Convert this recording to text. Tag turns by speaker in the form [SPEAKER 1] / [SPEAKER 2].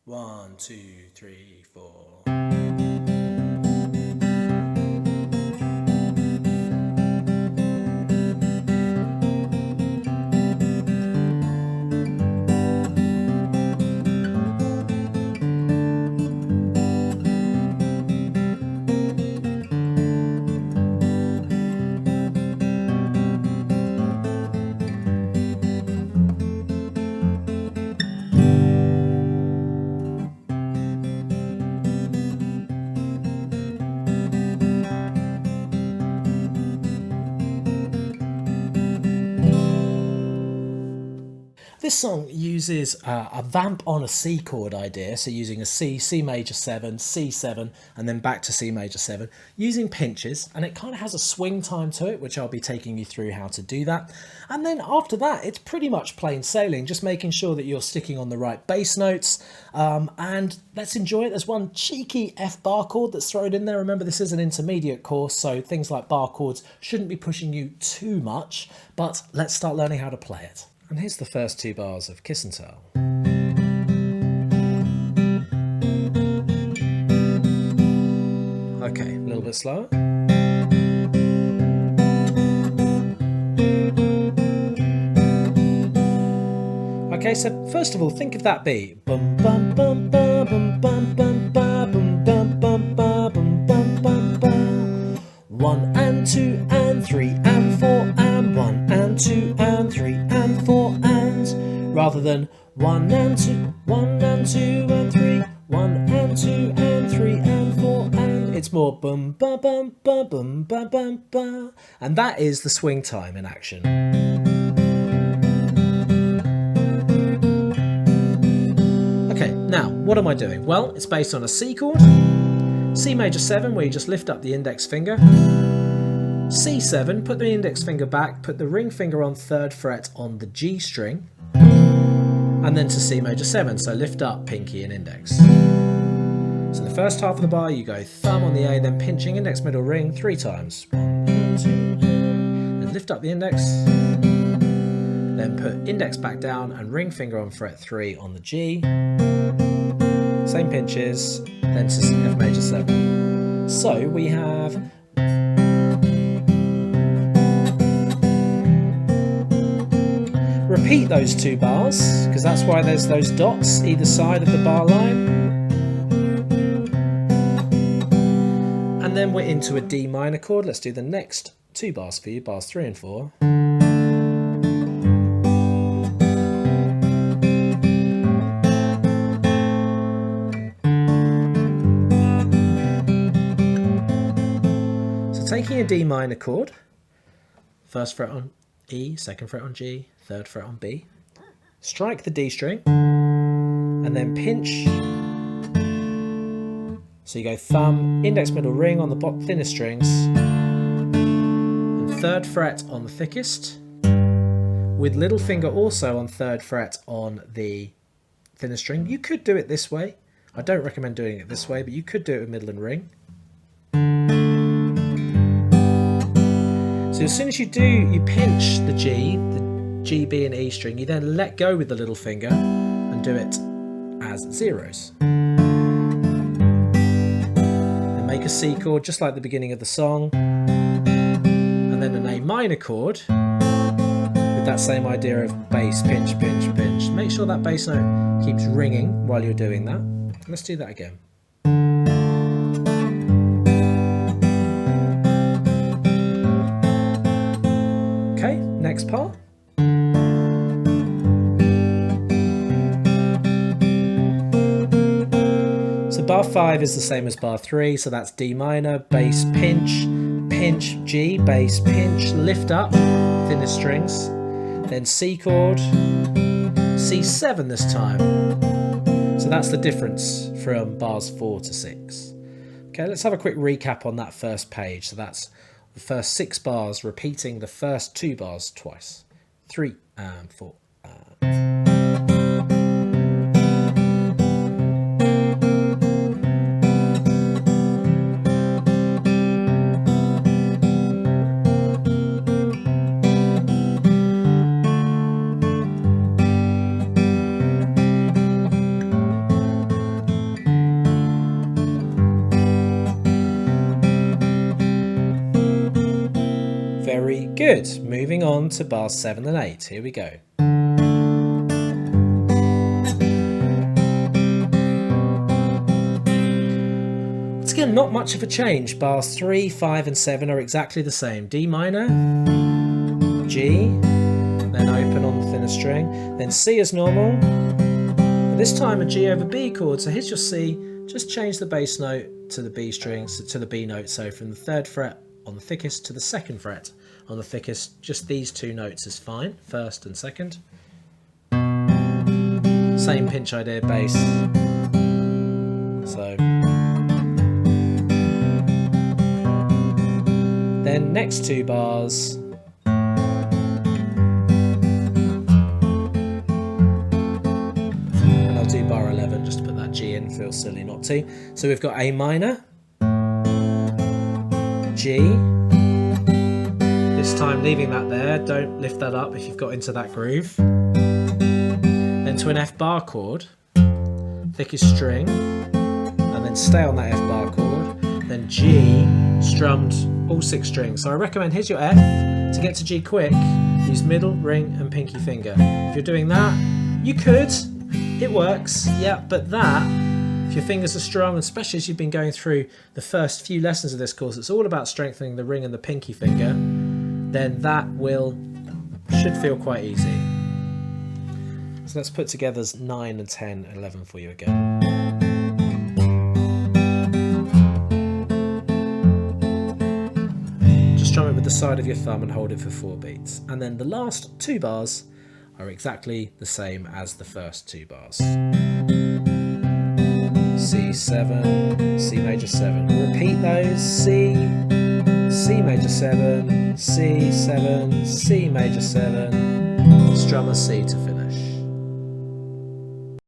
[SPEAKER 1] 1, 2, 3, 4. This song uses a vamp on a C chord idea, so using a C, C major 7, C7, and then back to C major 7, using pinches, and it kind of has a swing time to it, which I'll be taking you through how to do that. And then after that, it's pretty much plain sailing, just making sure that you're sticking on the right bass notes, and let's enjoy it. There's one cheeky F bar chord that's thrown in there. Remember, this is an intermediate course, so things like bar chords shouldn't be pushing you too much, but let's start learning how to play it. And here's the first 2 bars of Kiss and Tell. Okay, a little bit slower. Okay, so first of all, think of that beat. Bum bum bum bum bum bum bum bum bum bum bum bum bum bum. 1 and 2 and 3 and 4 and 1 and 2 and 3 and 4 and, rather than 1 and 2, 1 and 2 and 3, 1 and 2 and 3 and 4 and. It's more bum bum bum bum bum bum bum bum, and that is the swing time in action. Okay, now what am I doing? Well, it's based on a C chord, C major 7, where you just lift up the index finger, C7, put the index finger back, put the ring finger on 3rd fret on the G string, and then to C major 7, so lift up pinky and index. So the first half of the bar, you go thumb on the A, then pinching index middle ring 3 times. 1, 2, and lift up the index, then put index back down and ring finger on fret 3 on the G, same pinches, then to F major 7. So we have repeat those 2 bars, because that's why there's those dots either side of the bar line. And then we're into a D minor chord. Let's do the next 2 bars for you, bars 3 and 4. So taking a D minor chord, 1st fret on E, 2nd fret on G, 3rd fret on B, strike the D string, and then pinch. So you go thumb, index middle ring on the thinnest strings, and 3rd fret on the thickest, with little finger also on 3rd fret on the thinnest string. You could do it this way. I don't recommend doing it this way, but you could do it with middle and ring. So as soon as you do, you pinch the G, B and E string, you then let go with the little finger and do it as zeros. Then make a C chord just like the beginning of the song, and then an A minor chord with that same idea of bass, pinch, pinch, pinch. Make sure that bass note keeps ringing while you're doing that. Let's do that again. Okay, next part. So bar 5 is the same as bar 3, so that's D minor, bass, pinch, pinch, G, bass, pinch, lift up, thinnest strings, then C chord, C7 this time. So that's the difference from bars 4 to 6. Okay, let's have a quick recap on that first page. So that's the first 6 bars, repeating the first 2 bars twice. 3 and 4. Good. Moving on to bars 7 and 8. Here we go. Once again, not much of a change. Bars 3, 5 and 7 are exactly the same. D minor, G, then open on the thinner string, then C as normal. But this time a G over B chord, so here's your C. Just change the bass note to the B string, so to the B note, so from the 3rd fret on the thickest to the 2nd fret on the thickest. Just these 2 notes is fine, 1st and 2nd. Same pinch idea bass. So then next 2 bars, and I'll do bar 11 just to put that G in, feels silly not to. So we've got A minor, G, this time leaving that there, don't lift that up if you've got into that groove. Then to an F bar chord, thickest string, and then stay on that F bar chord, then G, strummed all 6 strings. So I recommend, here's your F, to get to G quick, use middle, ring and pinky finger. If you're doing that, you could, it works, yeah, but that, if your fingers are strong, especially as you've been going through the first few lessons of this course, it's all about strengthening the ring and the pinky finger, then that should feel quite easy. So let's put together 9 and 10 and 11 for you again. Just strum it with the side of your thumb and hold it for 4 beats. And then the last 2 bars are exactly the same as the first 2 bars. C7, C major 7. Repeat those. C, C major 7, C7, C major 7, strum a C to finish.